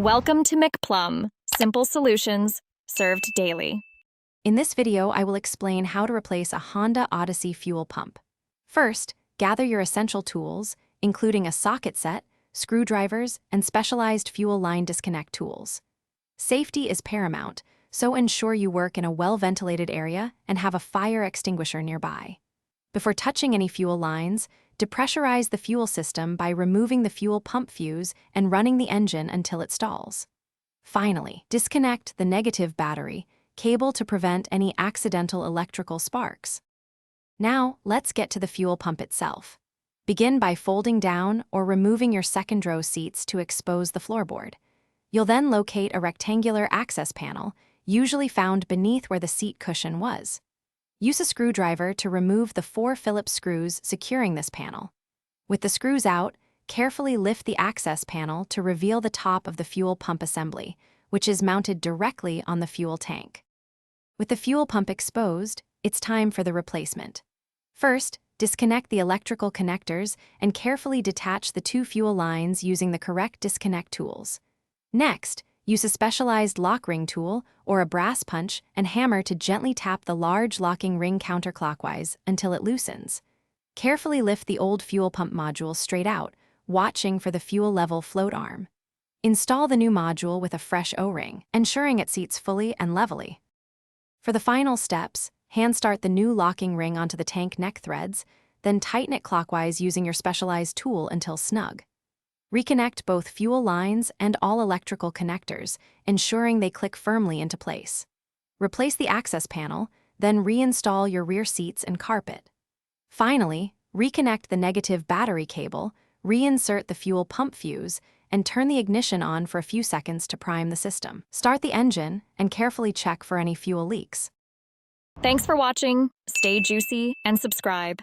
Welcome to McPlum, simple solutions served daily. In this video, I will explain how to replace a Honda Odyssey fuel pump. First, gather your essential tools, including a socket set, screwdrivers, and specialized fuel line disconnect tools. Safety is paramount, so ensure you work in a well-ventilated area and have a fire extinguisher nearby. Before touching any fuel lines, depressurize the fuel system by removing the fuel pump fuse and running the engine until it stalls. Finally, disconnect the negative battery cable to prevent any accidental electrical sparks. Now, let's get to the fuel pump itself. Begin by folding down or removing your second row seats to expose the floorboard. You'll then locate a rectangular access panel, usually found beneath where the seat cushion was. Use a screwdriver to remove the 4 Phillips screws securing this panel. With the screws out, carefully lift the access panel to reveal the top of the fuel pump assembly, which is mounted directly on the fuel tank. With the fuel pump exposed, it's time for the replacement. First, disconnect the electrical connectors and carefully detach the 2 fuel lines using the correct disconnect tools. Next, use a specialized lock ring tool or a brass punch and hammer to gently tap the large locking ring counterclockwise until it loosens. Carefully lift the old fuel pump module straight out, watching for the fuel level float arm. Install the new module with a fresh O-ring, ensuring it seats fully and levelly. For the final steps, hand start the new locking ring onto the tank neck threads, then tighten it clockwise using your specialized tool until snug. Reconnect both fuel lines and all electrical connectors, ensuring they click firmly into place. Replace the access panel, then reinstall your rear seats and carpet. Finally, reconnect the negative battery cable, reinsert the fuel pump fuse, and turn the ignition on for a few seconds to prime the system. Start the engine and carefully check for any fuel leaks. Thanks for watching. Stay juicy and subscribe.